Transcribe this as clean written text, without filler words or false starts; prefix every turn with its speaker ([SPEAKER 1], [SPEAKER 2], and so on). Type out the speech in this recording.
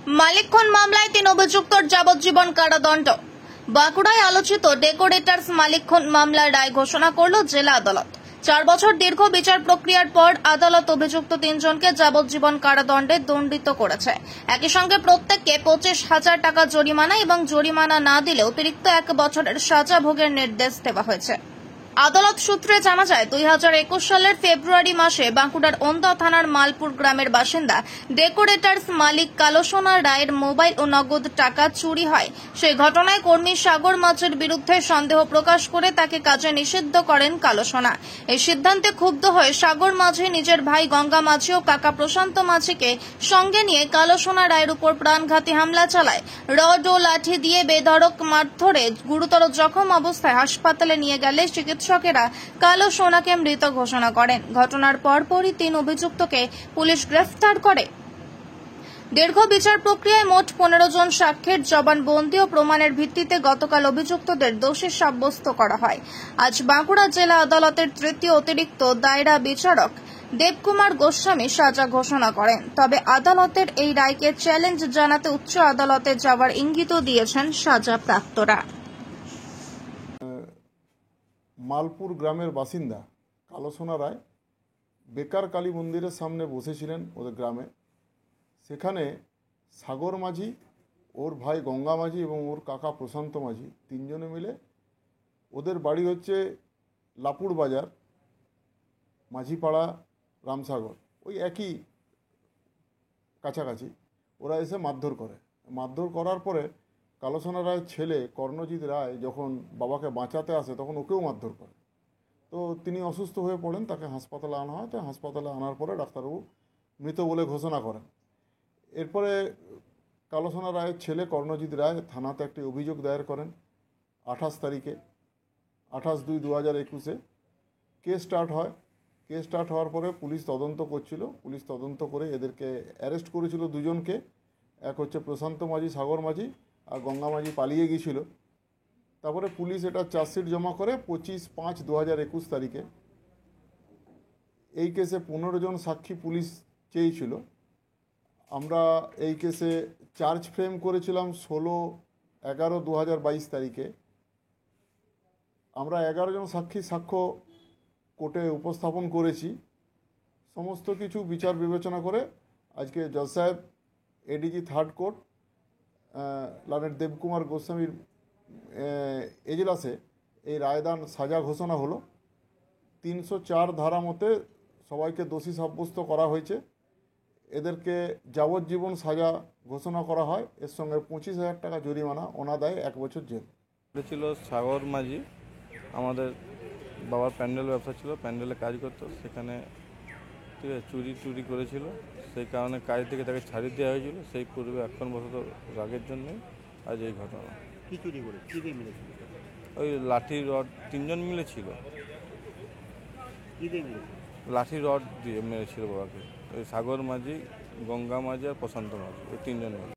[SPEAKER 1] মালিকখন মামলায় 3 অভিযুক্তর যাবজ্জীবন কারাদণ্ড। বাঁকুড়ায় আলোচিত ডেকোরেটার্স মালিকখন মামলার রায় ঘোষণা করল জেলা আদালত। 4 বছর দীর্ঘ বিচার প্রক্রিয়ার পর আদালত অভিযুক্ত 3 জনকে যাবজ্জীবন কারাদণ্ডে দণ্ডিত করেছে। একই সঙ্গে প্রত্যেককে 25,000 টাকা জরিমানা এবং জরিমানা না দিলে অতিরিক্ত 1 বছরের সাজা ভোগের নির্দেশ দেওয়া হয়েছে। আদালত সূত্রে জানা যায় 2021 সালের ফেব্রুয়ারি মাসে বাঁকুড়ার ওন্দা থানার মালপুর গ্রামের বাসিন্দা ডেকোরেটার্স মালিক কালোসোনা রায়ের মোবাইল ও নগদ টাকা চুরি হয়। সেই ঘটনায় কর্মী সাগর মাঝির বিরুদ্ধে সন্দেহ প্রকাশ করে তাকে কাজে নিষিদ্ধ করেন কালোসোনা। এই সিদ্ধান্তে ক্ষুব্ধ হয়ে সাগর মাঝি নিজের ভাই গঙ্গা মাঝি ও কাকা প্রশান্ত মাঝিকে সঙ্গে নিয়ে কালোসোনা রায়ের উপর প্রাণঘাতী হামলা চালায়। রড ও লাঠি দিয়ে বেধড়ক মারধরে গুরুতর জখম অবস্থায় হাসপাতালে নিয়ে গেলে চিকিৎসকেরা কালোসোনাকে মৃত ঘোষণা করেন। ঘটনার পরপরই 3 অভিযুক্তকে পুলিশ গ্রেফতার করে। দীর্ঘ বিচার প্রক্রিয়ায় মোট 15 জন সাক্ষীর জবানবন্দি ও প্রমাণের ভিত্তিতে গতকাল অভিযুক্তদের দোষী সাব্যস্ত করা হয়। আজ বাঁকুড়া জেলা আদালতের তৃতীয় অতিরিক্ত দায়রা বিচারক দেবকুমার গোস্বামী সাজা ঘোষণা করেন। তবে আদালতের এই রায়কে চ্যালেঞ্জ জানাতে উচ্চ আদালতে যাওয়ার ইঙ্গিতও দিয়েছেন সাজাপ্রাপ্তরা।
[SPEAKER 2] মালপুর গ্রামের বাসিন্দা কালোসোনা রায় বেকার কালী মন্দিরের সামনে বসেছিলেন ওদের গ্রামে। সেখানে সাগর মাঝি, ওর ভাই গঙ্গা মাঝি এবং ওর কাকা প্রশান্ত মাঝি 3 জনে মিলে, ওদের বাড়ি হচ্ছে লাপুর বাজার, মাঝিপাড়া, রামসাগর, ওই একই কাছাকাছি। ওরা এসে মারধর করে। মারধর করার পরে কালোসোনা রায়ের ছেলে কর্ণজিৎ রায় যখন বাবাকে বাঁচাতে আসে তখন ওকেও মারধর করে। তো তিনি অসুস্থ হয়ে পড়েন, তাকে হাসপাতালে আনা হয়। তো হাসপাতালে আনার পরে ডাক্তারবাবু মৃত বলে ঘোষণা করেন। এরপরে কালোসোনা রায়ের ছেলে কর্ণজিৎ রায় থানাতে একটি অভিযোগ দায়ের করেন 28 তারিখে, 28/2/2021 কেস স্টার্ট হয়। কেস স্টার্ট হওয়ার পরে পুলিশ তদন্ত করছিল। পুলিশ তদন্ত করে এদেরকে অ্যারেস্ট করেছিল 2 জনকে। এক হচ্ছে প্রশান্ত মাঝি, সাগর মাঝি, আর গঙ্গা মাঝি পালিয়ে গিয়েছিল। তারপরে পুলিশ এটা চার্জশিট জমা করে 25/5/2021 তারিখে। এই কেসে 15 জন সাক্ষী পুলিশ চেয়েছিল। আমরা এই কেসে চার্জ ফ্রেম করেছিলাম 16/11/2022 তারিখে। আমরা 11 জন সাক্ষী সাক্ষ্য কোর্টে উপস্থাপন করেছি। সমস্ত কিছু বিচার বিবেচনা করে আজকে জজ সাহেব এডিজি 3rd কোর্ট লানেট দেবকুমার গোস্বামীর এজলাসে এই রায়দান সাজা ঘোষণা হলো। 304 ধারা মতে সবাইকে দোষী সাব্যস্ত করা হয়েছে। এদেরকে যাবজ্জীবন সাজা ঘোষণা করা হয়। এর সঙ্গে 25,000 টাকা জরিমানা, অনাদায়ে 1 বছর জেল।
[SPEAKER 3] ছিল সাগর মাঝি, আমাদের বাবার প্যান্ডেল ব্যবসা ছিল, প্যান্ডেলে কাজ করতো। সেখানে ঠিক আছে চুরি করেছিল, সেই কারণে কাজ থেকে তাকে ছাড়িয়ে দেওয়া হয়েছিল। সেই পূর্বে বশত রাগের জন্যে আজ এই ঘটনা।
[SPEAKER 4] কি চুরি করে কি দিয়ে মিলেছিল?
[SPEAKER 3] ওই লাঠি রড 3 জন মিলেছিল,
[SPEAKER 4] কি দিয়ে মিলেছিল?
[SPEAKER 3] লাঠি রড দিয়ে মেরেছিল বাবাকে। ওই সাগর মাঝি, গঙ্গা মাঝি আর প্রশান্ত মাঝি, ওই 3 জন মিলে।